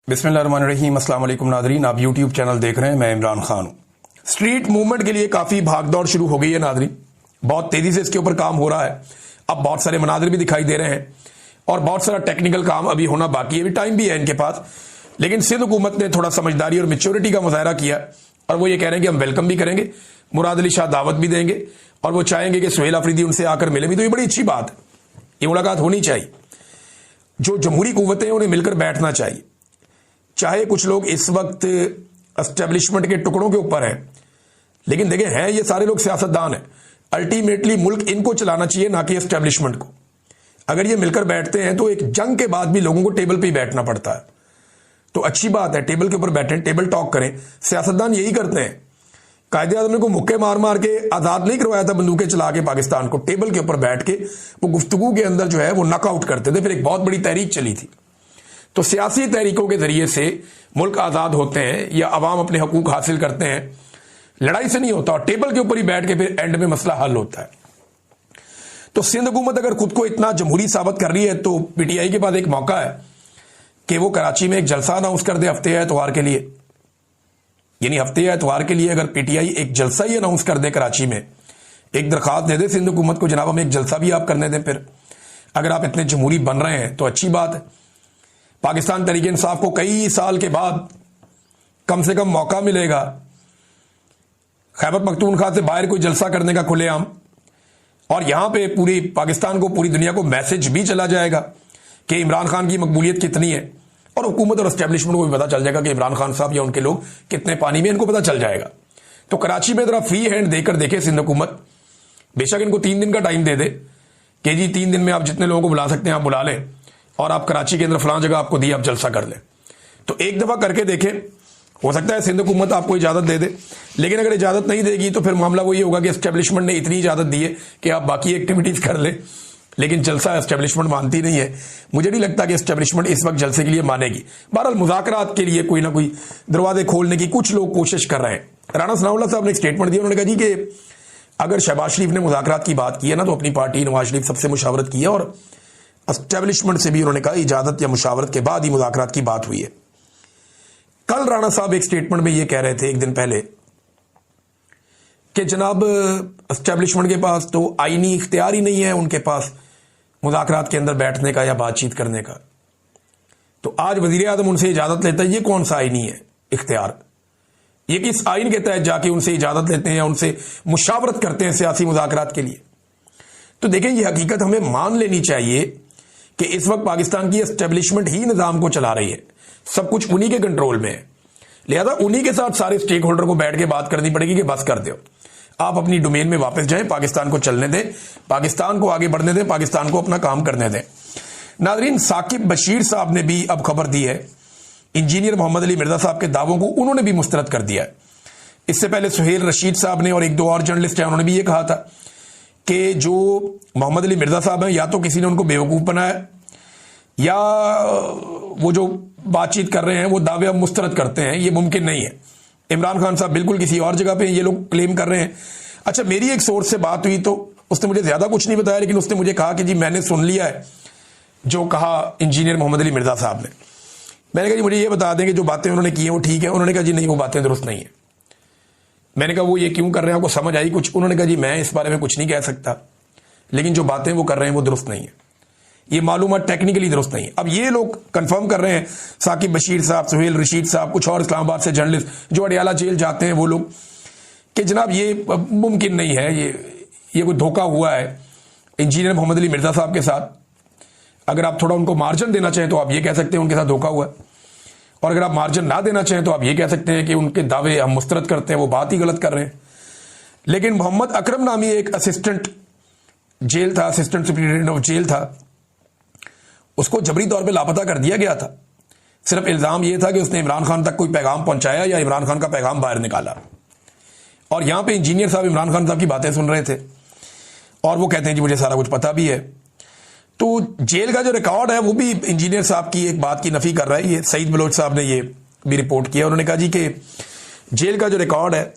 बिस्मिल्लाहिर्रहमानिर्रहीम। अस्सलाम वालेकुम नादरीन, आप यूट्यूब चैनल देख रहे हैं। मैं इमरान खान हूं। स्ट्रीट मूवमेंट के लिए काफी भागदौड़ शुरू हो गई है नादरीन, बहुत तेजी से इसके ऊपर काम हो रहा है। अब बहुत सारे मनाजिर भी दिखाई दे रहे हैं और बहुत सारा टेक्निकल काम अभी होना बाकी है, अभी टाइम भी है इनके पास। लेकिन सिंध हुकूमत ने थोड़ा समझदारी और मेच्योरिटी का मुजाहरा किया और वो ये कह रहे हैं कि हम वेलकम भी करेंगे, मुराद अली शाह दावत भी देंगे और वो चाहेंगे कि सुहेल अफरीदी उनसे आकर मिले भी। तो ये बड़ी अच्छी बात है, ये मुलाकात होनी चाहिए। जो जमहूरी कुव्वतें हैं उन्हें मिलकर बैठना चाहिए। चाहे कुछ लोग इस वक्त एस्टेब्लिशमेंट के टुकड़ों के ऊपर हैं, लेकिन देखें हैं ये सारे लोग सियासतदान हैं। अल्टीमेटली मुल्क इनको चलाना चाहिए, ना कि एस्टेब्लिशमेंट को। अगर ये मिलकर बैठते हैं तो एक जंग के बाद भी लोगों को टेबल पे ही बैठना पड़ता है, तो अच्छी बात है टेबल के ऊपर बैठें, टेबल टॉक करें। सियासतदान यही करते हैं। कायदे आज़म ने को मुक्के मार मार के आजाद नहीं करवाया था बंदूकें चला के पाकिस्तान को, टेबल के ऊपर बैठ के वो गुफ्तगू के अंदर जो है वो नॉकआउट करते थे। फिर एक बहुत बड़ी तहरीक चली थी। तो सियासी तहरीकों के जरिए से मुल्क आजाद होते हैं या अवाम अपने हकूक हासिल करते हैं, लड़ाई से नहीं होता। और टेबल के ऊपर ही बैठ के फिर एंड में मसला हल होता है। तो सिंध हुकूमत अगर खुद को इतना जमहूरी साबित कर रही है तो पीटीआई के पास एक मौका है कि वो कराची में एक जलसा अनाउंस कर दे हफ्ते एतवार के लिए। यानी हफ्ते एतवार के लिए अगर पीटीआई एक जलसा ही अनाउंस कर दे कराची में, एक दरखास्त दे दे सिंध हुकूमत को, जनाब हमें एक जलसा भी आप करने दें। फिर अगर आप इतने जमहूरी बन रहे हैं तो अच्छी बात है। पाकिस्तान तहरीक इंसाफ को कई साल के बाद कम से कम मौका मिलेगा खैबर पख्तूनख्वा से बाहर कोई जलसा करने का खुलेआम, और यहां पे पूरी पाकिस्तान को, पूरी दुनिया को मैसेज भी चला जाएगा कि इमरान खान की मकबूलियत कितनी है, और हुकूमत और एस्टेब्लिशमेंट को भी पता चल जाएगा कि इमरान खान साहब या उनके लोग कितने पानी में, इनको पता चल जाएगा। तो कराची में जरा फ्री हैंड देकर देखे सिंध हुकूमत। बेशक इनको 3 दिन का टाइम दे दे कि जी 3 दिन में आप जितने लोगों को बुला सकते हैं आप बुला लें, और आप कराची के अंदर फलां जगह आपको दी, आप जलसा कर लें। तो एक दफा करके देखें, हो सकता है सिंध हुकूमत आपको इजाजत दे दे। लेकिन अगर इजाजत नहीं देगी तो फिर मामला वही होगा कि एस्टेब्लिशमेंट ने इतनी इजाजत दी है कि आप बाकी एक्टिविटीज कर लें, लेकिन जलसा एस्टेब्लिशमेंट मानती नहीं है। मुझे नहीं लगता कि एस्टेब्लिशमेंट इस वक्त जलसे के लिए मानेगी। बहरहाल मुज़ाकरात के लिए कोई ना कोई दरवाजे खोलने की कुछ लोग कोशिश कर रहे हैं। राना सनाउल्लाह साहब ने एक स्टेटमेंट दिया, उन्होंने कहा जी कि अगर शहबाज शरीफ ने मुज़ाकरात की बात की है ना, तो अपनी पार्टी नवाज शरीफ सबसे मुशावरत की है, और एस्टेब्लिशमेंट से भी उन्होंने कहा इजाजत या मुशावरत के बाद ही मुज़ाकरात की बात हुई है। कल राणा साहब एक स्टेटमेंट में यह कह रहे थे एक दिन पहले कि जनाब एस्टेब्लिशमेंट के पास तो आईनी इख्तियार ही नहीं है उनके पास मुज़ाकरात के अंदर बैठने का या बातचीत करने का। तो आज वजीर आज़म उनसे इजाजत लेता है, ये कौन सा आईनी है इख्तियार? ये किस आइन के तहत जाके उनसे इजाजत लेते हैं या उनसे मुशावरत करते हैं सियासी मुज़ाकरात के लिए? तो देखें, ये हकीकत हमें मान लेनी चाहिए कि इस वक्त पाकिस्तान की एस्टेब्लिशमेंट ही निजाम को चला रही है, सब कुछ उन्हीं के कंट्रोल में है। लिहाजा उन्हीं के साथ सारे स्टेक होल्डर को बैठ के बात करनी पड़ेगी कि बस कर दो, आप अपनी डोमेन में वापस जाएं, पाकिस्तान को चलने दें, पाकिस्तान को आगे बढ़ने दें, पाकिस्तान को अपना काम करने दें। नाजरीन, साकिब बशीर साहब ने भी अब खबर दी है, इंजीनियर मोहम्मद अली मिर्जा साहब के दावों को उन्होंने भी मुस्तरद कर दिया है। इससे पहले सुहेल रशीद साहब ने और 1-2 और जर्नलिस्ट हैं, उन्होंने भी ये कहा था कि जो मोहम्मद अली मिर्जा साहब हैं, या तो किसी ने उनको बेवकूफ बनाया, या वो जो बातचीत कर रहे हैं वो दावे अब मुस्तरद करते हैं, ये मुमकिन नहीं है। इमरान खान साहब बिल्कुल किसी और जगह पे ये लोग क्लेम कर रहे हैं। अच्छा, मेरी एक सोर्स से बात हुई तो उसने मुझे ज्यादा कुछ नहीं बताया, लेकिन उसने मुझे कहा कि जी मैंने सुन लिया है जो कहा इंजीनियर मोहम्मद अली मिर्जा साहब ने। मैंने कहा जी मुझे ये बता दें कि जो बातें उन्होंने की हैं वो ठीक है? उन्होंने कहा जी नहीं, वो बातें दुरुस्त नहीं है। मैंने कहा वो ये क्यों कर रहे हैं, आपको समझ आई कुछ? उन्होंने कहा जी मैं इस बारे में कुछ नहीं कह सकता, लेकिन जो बातें वो कर रहे हैं वो दुरुस्त नहीं है, ये मालूमात टेक्निकली दुरुस्त नहीं है। अब ये लोग कंफर्म कर रहे हैं, साकिब बशीर साहब, सुहेल रशीद साहब, कुछ और इस्लामाबाद से जर्नलिस्ट जो अडियाला जेल जाते हैं वो लोग, कि जनाब ये मुमकिन नहीं है, ये कोई धोखा हुआ है इंजीनियर मोहम्मद अली मिर्जा साहब के साथ। अगर आप थोड़ा उनको मार्जिन देना चाहें तो आप ये कह सकते हैं उनके साथ धोखा हुआ है, और अगर आप मार्जिन ना देना चाहें तो आप ये कह सकते हैं कि उनके दावे हम मुस्तरद करते हैं, वो बात ही गलत कर रहे हैं। लेकिन मोहम्मद अकरम नामी एक असिस्टेंट जेल था, असिस्टेंट सुप्रिंटेंडेंट ऑफ जेल था, उसको जबरी तौर पे लापता कर दिया गया था। सिर्फ इल्जाम यह था कि उसने इमरान खान तक कोई पैगाम पहुंचाया या इमरान खान का पैगाम बाहर निकाला। और यहां पे इंजीनियर साहब इमरान खान साहब की बातें सुन रहे थे और वो कहते हैं जी मुझे सारा कुछ पता भी है। तो जेल का जो रिकॉर्ड है वो भी इंजीनियर साहब की एक बात की नफी कर रहा है। ये सईद बलोच साहब ने ये भी रिपोर्ट किया, उन्होंने कहा जी कि जेल का जो रिकॉर्ड है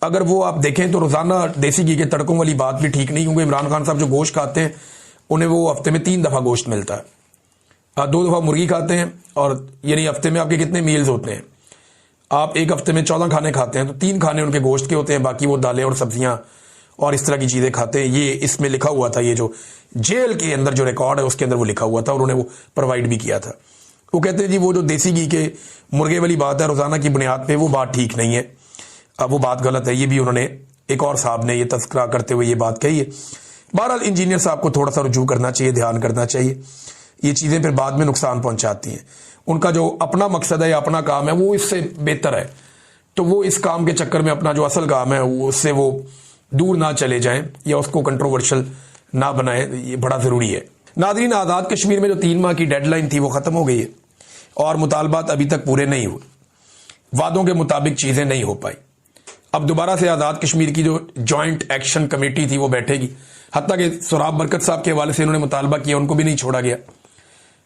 अगर वो आप देखें तो रोजाना देसी घी के तड़कों वाली बात भी ठीक नहीं, क्योंकि इमरान खान साहब जो गोश्त खाते हैं उन्हें वो हफ्ते में 3 दफा गोश्त मिलता है। 2 दफ़ा मुर्गी खाते हैं, और यानी हफ्ते में आपके कितने मील्स होते हैं? आप एक हफ्ते में 14 खाने खाते हैं, तो 3 खाने उनके गोश्त के होते हैं, बाकी वो दालें और सब्जियां और इस तरह की चीज़ें खाते हैं। ये इसमें लिखा हुआ था, ये जो जेल के अंदर जो रिकॉर्ड है उसके अंदर वो लिखा हुआ था, और उन्होंने वो प्रोवाइड भी किया था। वो कहते हैं जी वो जो देसी घी के मुर्गे वाली बात है रोज़ाना की बुनियाद पे, वो बात ठीक नहीं है, अब वो बात गलत है। ये भी उन्होंने, एक और साहब ने ये तस्करा करते हुए ये बात कही है। बहरहाल इंजीनियर साहब को थोड़ा सा रुजू करना चाहिए, ध्यान करना चाहिए। ये चीज़ें फिर बाद में नुकसान पहुंचाती हैं। उनका जो अपना मकसद है या अपना काम है वो इससे बेहतर है, तो वो इस काम के चक्कर में अपना जो असल काम है उससे वो दूर ना चले जाएं या उसको कंट्रोवर्शियल ना बनाएं, ये बड़ा ज़रूरी है। नाज़रीन, आज़ाद कश्मीर में जो 3 माह की डेडलाइन थी वो ख़त्म हो गई है, और मुतालबात अभी तक पूरे नहीं हुए, वादों के मुताबिक चीज़ें नहीं हो पाई। अब दोबारा से आज़ाद कश्मीर की जो जॉइंट एक्शन कमेटी थी वो बैठेगी। हत्ता कि सोराब बरकत साहब के हवाले से इन्होंने मुतालबा किया, उनको भी नहीं छोड़ा गया।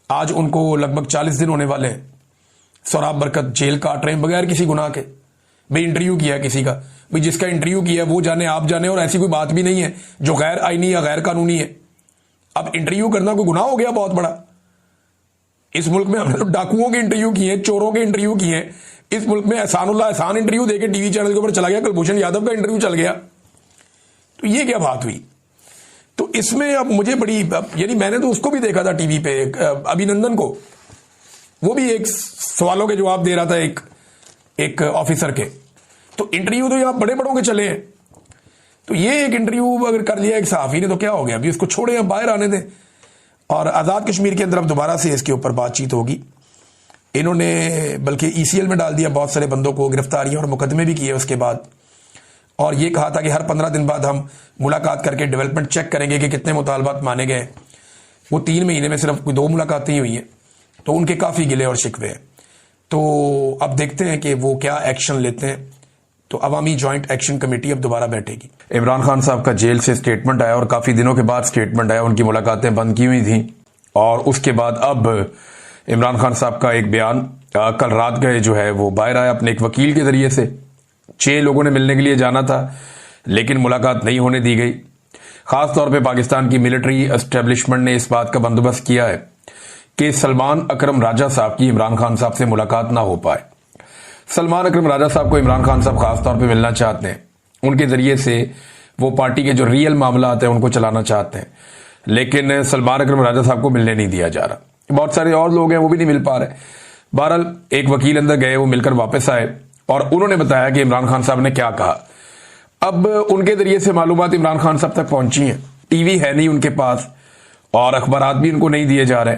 आज उनको लगभग 40 दिन होने वाले हैं। सोराब बरकत जेल काट रहे हैं बगैर किसी गुनाह के। भाई इंटरव्यू किया है किसी का, भाई जिसका इंटरव्यू किया वो जाने आप जाने, और ऐसी कोई बात भी नहीं है जो गैर आईनी या गैर कानूनी है। अब इंटरव्यू करना कोई गुनाह हो गया बहुत बड़ा? इस मुल्क में हमने तो डाकुओं के इंटरव्यू किए, चोरों के इंटरव्यू किए। इस मुल्क में एहसान इंटरव्यू देके टीवी चैनल के ऊपर चला गया, कुलभूषण यादव का इंटरव्यू चल गया। तो ये क्या बात हुई? तो इसमें अब मुझे बड़ी, यानी मैंने तो उसको भी देखा था टीवी पे, अभिनंदन को, वो भी एक सवालों के जवाब दे रहा था एक ऑफिसर के। तो इंटरव्यू तो यहां बड़े बड़ों के चले हैं, तो ये एक इंटरव्यू अगर कर लिया एक सहाफी ने तो क्या हो गया? अभी उसको छोड़े, हम बाहर आने दें। और आज़ाद कश्मीर के अंदर अब दोबारा से इसके ऊपर बातचीत होगी। इन्होंने बल्कि ईसीएल में डाल दिया बहुत सारे बंदों को, गिरफ्तारियां और मुकदमे भी किए उसके बाद, और ये कहा था कि हर 15 दिन बाद हम मुलाकात करके डेवलपमेंट चेक करेंगे कि कितने मुतालबात माने गए। वो 3 महीने में सिर्फ 2 मुलाकातें ही हुई हैं, तो उनके काफ़ी गिले और शिकवे हैं। तो अब देखते हैं कि वो क्या एक्शन लेते हैं। तो अवामी जॉइंट एक्शन कमेटी अब दोबारा बैठेगी। इमरान खान साहब का जेल से स्टेटमेंट आया, और काफ़ी दिनों के बाद स्टेटमेंट आया। उनकी मुलाकातें बंद की हुई थी, और उसके बाद अब इमरान खान साहब का एक बयान कल रात गए जो है वो बाहर आया अपने एक वकील के जरिए से। 6 लोगों ने मिलने के लिए जाना था, लेकिन मुलाकात नहीं होने दी गई। खासतौर पर पाकिस्तान की मिलिट्री एस्टेब्लिशमेंट ने इस बात का बंदोबस्त किया है कि सलमान अकरम राजा साहब की इमरान खान साहब से मुलाकात ना हो पाए। सलमान अकरम राजा साहब को इमरान खान साहब खासतौर पे मिलना चाहते हैं, उनके जरिए से वो पार्टी के जो रियल मामला आते हैं उनको चलाना चाहते हैं, लेकिन सलमान अकरम राजा साहब को मिलने नहीं दिया जा रहा। बहुत सारे और लोग हैं वो भी नहीं मिल पा रहे। बहरहाल एक वकील अंदर गए, वो मिलकर वापस आए, और उन्होंने बताया कि इमरान खान साहब ने क्या कहा। अब उनके जरिए से मालूमात इमरान खान साहब तक पहुंची हैं। टीवी है नहीं उनके पास, और अखबारात भी उनको नहीं दिए जा रहे,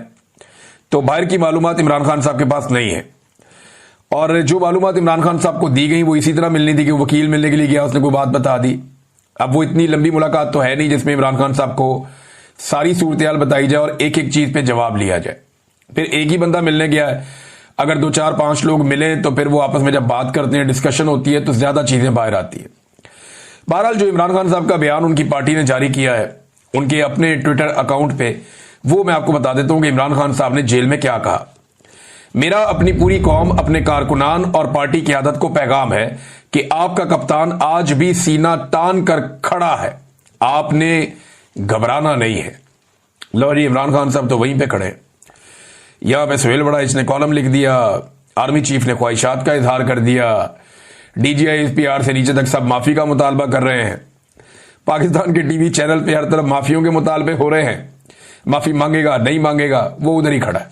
तो बाहर की मालूमात इमरान खान साहब के पास नहीं है। और जो मालूमात इमरान खान साहब को दी गई वो इसी तरह मिलनी थी कि वो वकील मिलने के लिए गया, उसने कोई बात बता दी। अब वो इतनी लंबी मुलाकात तो है नहीं जिसमें इमरान खान साहब को सारी सूरत हाल बताई जाए और एक एक चीज पे जवाब लिया जाए। फिर एक ही बंदा मिलने गया है, अगर 2 4 5 लोग मिले तो फिर वो आपस में जब बात करते हैं, डिस्कशन होती है, तो ज्यादा चीजें बाहर आती है। बहरहाल जो इमरान खान साहब का बयान उनकी पार्टी ने जारी किया है उनके अपने ट्विटर अकाउंट पे, वो मैं आपको बता देता हूं कि इमरान खान साहब ने जेल में क्या कहा। मेरा अपनी पूरी कौम, अपने कारकुनान और पार्टी की आदत को पैगाम है कि आपका कप्तान आज भी सीना तान कर खड़ा है, आपने घबराना नहीं है। लो जी, इमरान खान साहब तो वहीं पे खड़े। यहां पे सुहेल बड़ा इसने कॉलम लिख दिया, आर्मी चीफ ने ख्वाहिशात का इजहार कर दिया, डीजीआई एसपीआर से नीचे तक सब माफी का मुतालबा कर रहे हैं। पाकिस्तान के टीवी चैनल पे हर तरफ माफियों के मुतालबे हो रहे हैं, माफी मांगेगा नहीं मांगेगा, वो उधर ही खड़ा है।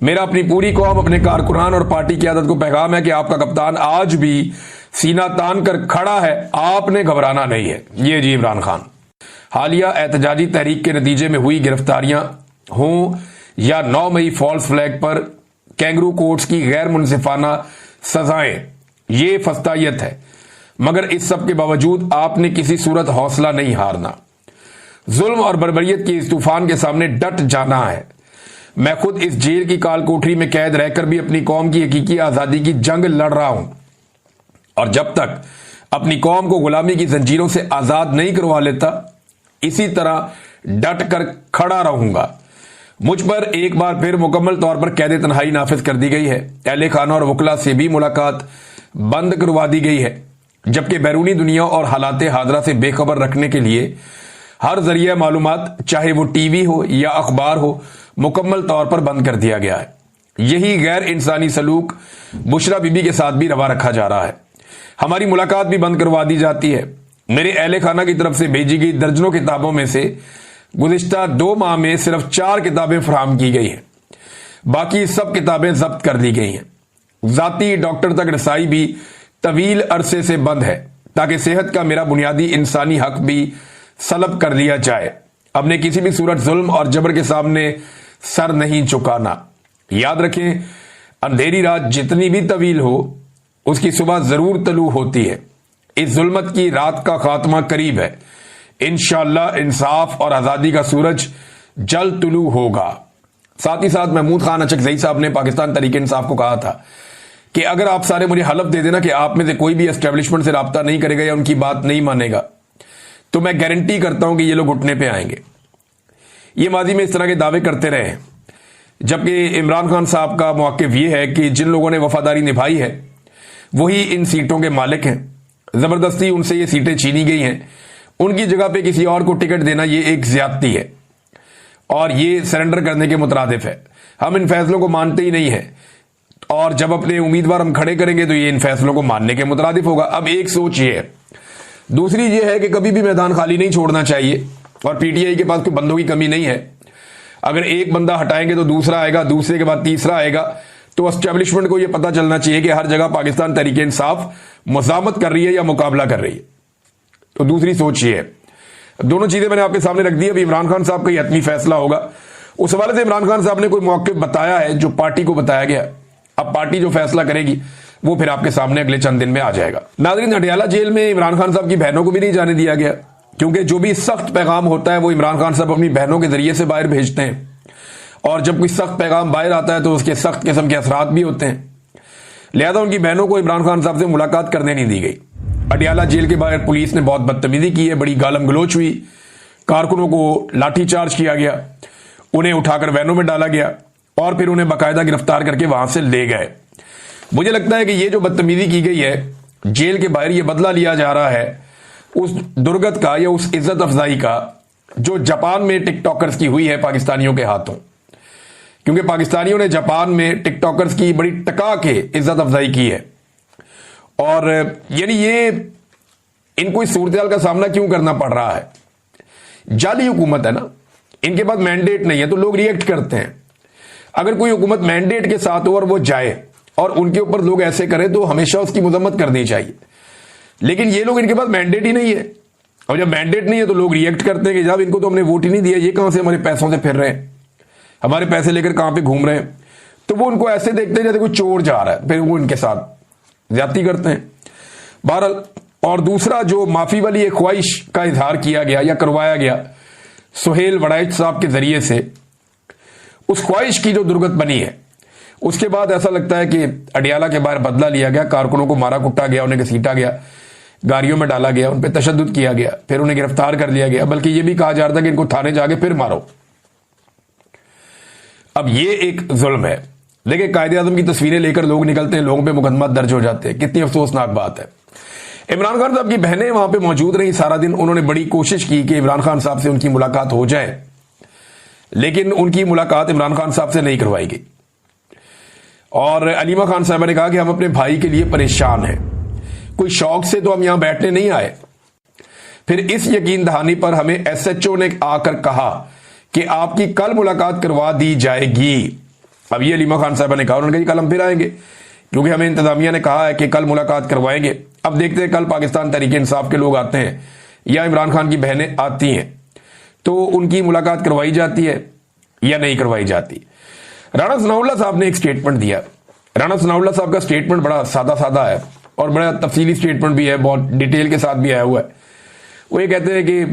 मेरा अपनी पूरी कौम, अपने कारकुनान और पार्टी की आदत को पैगाम है कि आपका कप्तान आज भी सीना तान कर खड़ा है, आपने घबराना नहीं है। ये जी इमरान खान। हालिया एहतजाजी तहरीक के नतीजे में हुई गिरफ्तारियां हों या 9 मई फॉल्स फ्लैग पर कैंगरू कोर्ट्स की गैर मुनसिफाना सजाएं, ये फस्तायत है, मगर इस सब के बावजूद आपने किसी सूरत हौसला नहीं हारना। जुल्म और बर्बरियत के इस तूफान के सामने डट जाना है। मैं खुद इस जेल की काल कोठरी में कैद रहकर भी अपनी कौम की हकीकी आजादी की जंग लड़ रहा हूं, और जब तक अपनी कौम को गुलामी की जंजीरों से आजाद नहीं करवा लेता, इसी तरह डट कर खड़ा रहूंगा। मुझ पर एक बार फिर मुकम्मल तौर पर कैद तन्हाई नाफिज कर दी गई है। अहले खाना और वकला से भी मुलाकात बंद करवा दी गई है, जबकि बैरूनी दुनिया और हालात हादरा से बेखबर रखने के लिए हर जरिया मालूमात, चाहे वो टीवी हो या अखबार हो, मुकम्मल तौर पर बंद कर दिया गया है। यही गैर इंसानी सलूक बुशरा बीबी के साथ भी रवा रखा जा रहा है। हमारी मुलाकात भी बंद करवा दी जाती है। मेरे अहले खाना की तरफ से भेजी गई दर्जनों किताबों में से गुज़िश्ता 2 माह में सिर्फ 4 किताबें फराहम की गई हैं, बाकी सब किताबें जब्त कर दी गई हैं। जाती डॉक्टर तक रसाई भी तवील अरसे से बंद है ताकि सेहत का मेरा बुनियादी इंसानी हक भी सलब कर लिया जाए। अपने किसी भी सूरत जुल्म और जबर के सामने सर नहीं झुकाना। याद रखें, अंधेरी रात जितनी भी तवील हो उसकी सुबह जरूर तलू होती है। इस जुल्मत की रात का खात्मा करीब है। इंशाअल्लाह इंसाफ और आजादी का सूरज जल्द तुलू होगा। साथ ही साथ महमूद खान अचकजई साहब ने पाकिस्तान तहरीक इंसाफ को कहा था कि अगर आप सारे मुझे हलफ दे देना कि आप में से कोई भी एस्टेब्लिशमेंट से राब्ता नहीं करेगा या उनकी बात नहीं मानेगा, तो मैं गारंटी करता हूं कि ये लोग घुटने पे आएंगे। ये माजी में इस तरह के दावे करते रहे हैं, जबकि इमरान खान साहब का मौक़िफ़ ये है कि जिन लोगों ने वफादारी निभाई है वही इन सीटों के मालिक हैं। जबरदस्ती उनसे ये सीटें छीनी गई हैं। उनकी जगह पे किसी और को टिकट देना ये एक ज्यादती है और ये सरेंडर करने के मुतरादिफ है। हम इन फैसलों को मानते ही नहीं है और जब अपने उम्मीदवार हम खड़े करेंगे तो ये इन फैसलों को मानने के मुतरादिफ होगा। अब एक सोच ये है। दूसरी ये है कि कभी भी मैदान खाली नहीं छोड़ना चाहिए और पीटीआई के पास कोई बंदों की कमी नहीं है। अगर एक बंदा हटाएंगे तो दूसरा आएगा, दूसरे के बाद तीसरा आएगा। तो एस्टेब्लिशमेंट को यह पता चलना चाहिए कि हर जगह पाकिस्तान तहरीक इंसाफ मुज़ामत कर रही है या मुकाबला कर रही है। तो दूसरी सोच ये है। दोनों चीजें मैंने आपके सामने रख दी। अभी इमरान खान साहब का ये हतमी फैसला होगा। उस हवाले से इमरान खान साहब ने कोई मौक़िफ़ बताया है जो पार्टी को बताया गया। अब पार्टी जो फैसला करेगी वो फिर आपके सामने अगले चंद दिन में आ जाएगा। नाज़रीन, अडियाला जेल में इमरान खान साहब की बहनों को भी नहीं जाने दिया गया, क्योंकि जो भी सख्त पैगाम होता है वो इमरान खान साहब अपनी बहनों के जरिए से बाहर भेजते हैं और जब कोई सख्त पैगाम बाहर आता है तो उसके सख्त किस्म के असरात भी होते हैं। लिहाजा उनकी बहनों को इमरान खान साहब से मुलाकात करने नहीं दी गई। अडियाला जेल के बाहर पुलिस ने बहुत बदतमीजी की है, बड़ी गालम गलोच हुई, कारकुनों को लाठीचार्ज किया गया, उन्हें उठाकर वैनों में डाला गया और फिर उन्हें बाकायदा गिरफ्तार करके वहां से ले गए। मुझे लगता है कि ये जो बदतमीजी की गई है जेल के बाहर, ये बदला लिया जा रहा है उस दुर्गत का या उस इज्जत अफजाई का जो जापान में टिकटॉकर्स की हुई है पाकिस्तानियों के हाथों। क्योंकि पाकिस्तानियों ने जापान में टिकटॉकर्स की बड़ी टका के इज्जत अफजाई की है और यानी ये इनको इस सूरत का सामना क्यों करना पड़ रहा है? जाली हुकूमत है ना, इनके पास मैंडेट नहीं है तो लोग रिएक्ट करते हैं। अगर कोई हुकूमत मैंडेट के साथ हो और वो जाए और उनके ऊपर लोग ऐसे करें तो हमेशा उसकी मजम्मत करनी चाहिए। लेकिन ये लोग, इनके पास मैंडेट ही नहीं है और जब मैंडेट नहीं है तो लोग रिएक्ट करते हैं कि जब इनको तो हमने वोट ही नहीं दिया, ये कहां से हमारे पैसों से फिर रहे हैं, हमारे पैसे लेकर कहां पे घूम रहे हैं। तो वो उनको ऐसे देखते हैं जैसे कोई चोर जा रहा है, फिर वो इनके साथ ज्यादती करते हैं। बहरहाल, और दूसरा जो माफी वाली एक ख्वाहिश का इजहार किया गया या करवाया गया सुहेल वड़ाइच साहब के जरिए से, उस ख्वाहिश की जो दुर्गत बनी है उसके बाद ऐसा लगता है कि अडियाला के बाहर बदला लिया गया, कारकुनों को मारा कुटा गया, उन्हें घसीटा गया, गाड़ियों में डाला गया, उन पर तशद्दुद किया गया, फिर उन्हें गिरफ्तार कर लिया गया, बल्कि यह भी कहा जा रहा था कि इनको थाने जाके फिर मारो। अब ये एक जुल्म है। देखिए, कायदे आजम की तस्वीरें लेकर लोग निकलते हैं, लोगों पे मुकदमा दर्ज हो जाते हैं। कितनी अफसोसनाक बात है। इमरान खान साहब की बहनें वहां पे मौजूद रही सारा दिन। उन्होंने बड़ी कोशिश की कि इमरान खान साहब से उनकी मुलाकात हो जाए, लेकिन उनकी मुलाकात इमरान खान साहब से नहीं करवाई गई। और अलीमा खान साहब ने कहा कि हम अपने भाई के लिए परेशान हैं, कोई शौक से तो हम यहां बैठने नहीं आए। फिर इस यकीन दहानी पर हमें एसएचओ ने आकर कहा कि आपकी कल मुलाकात करवा दी जाएगी। अब ये अलीमा खान साहब ने कहा, उन्होंने कहा कल हम फिर आएंगे, क्योंकि हमें इंतजामिया ने कहा है कि कल मुलाकात करवाएंगे। अब देखते हैं कल पाकिस्तान तहरीक इंसाफ के लोग आते हैं या इमरान खान की बहनें आती हैं तो उनकी मुलाकात करवाई जाती है या नहीं करवाई जाती। राणा सनाउल्लाह साहब ने एक स्टेटमेंट दिया। राणा सनाउल्लाह साहब का स्टेटमेंट बड़ा सादा सादा है और बड़ा तफसीली स्टेटमेंट भी है, बहुत डिटेल के साथ भी आया हुआ है। वो ये कहते हैं कि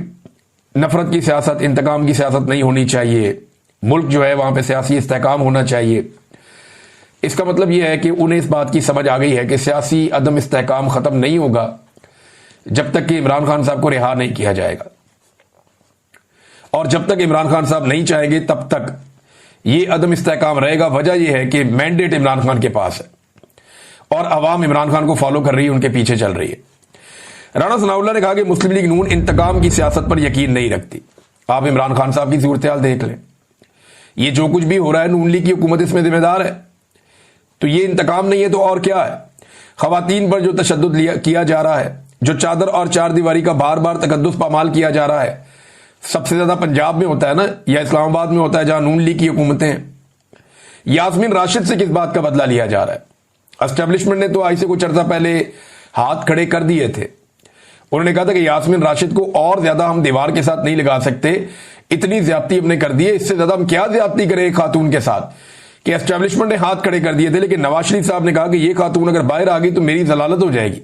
नफरत की सियासत, इंतकाम की सियासत नहीं होनी चाहिए, मुल्क जो है वहां पे सियासी इस्तेहकाम होना चाहिए। इसका मतलब यह है कि उन्हें इस बात की समझ आ गई है कि सियासी अदम इस्तेहकाम खत्म नहीं होगा जब तक कि इमरान खान साहब को रिहा नहीं किया जाएगा, और जब तक इमरान खान साहब नहीं चाहेंगे तब तक ये अदम इस्तेहकाम रहेगा। वजह यह है कि मैंडेट इमरान खान के पास है और अवाम इमरान खान को फॉलो कर रही है, उनके पीछे चल रही है। राणा सनाउल्लाह ने कहा कि मुस्लिम लीग नून इंतकाम की सियासत पर यकीन नहीं रखती। आप इमरान खान साहब की सूरत हाल देख लें, ये जो कुछ भी हो रहा है नून लीग की हुकूमत इसमें जिम्मेदार है। तो ये इंतकाम नहीं है तो और क्या है? खवातीन पर जो तशद्दुद किया जा रहा है, जो चादर और चार दीवारी का बार बार तकद्दुस पामाल किया जा रहा है, सबसे ज्यादा पंजाब में होता है ना, या इस्लामाबाद में होता है जहां नून लीग की हुकूमतें हैं। यास्मीन राशिद से किस बात का बदला लिया जा रहा है? एस्टेब्लिशमेंट ने तो आज से कुछ अर्सा पहले हाथ खड़े कर दिए थे। उन्होंने कहा था कि यास्मीन राशिद को और ज्यादा हम दीवार के साथ नहीं लगा सकते, इतनी ज्यादती हमने कर दी है, इससे ज्यादा हम क्या ज्यादती करें एक खातून के साथ, कि एस्टेब्लिशमेंट ने हाथ खड़े कर दिए थे। लेकिन नवाज शरीफ साहब ने कहा कि ये खातून अगर बाहर आ गई तो मेरी जलालत हो जाएगी।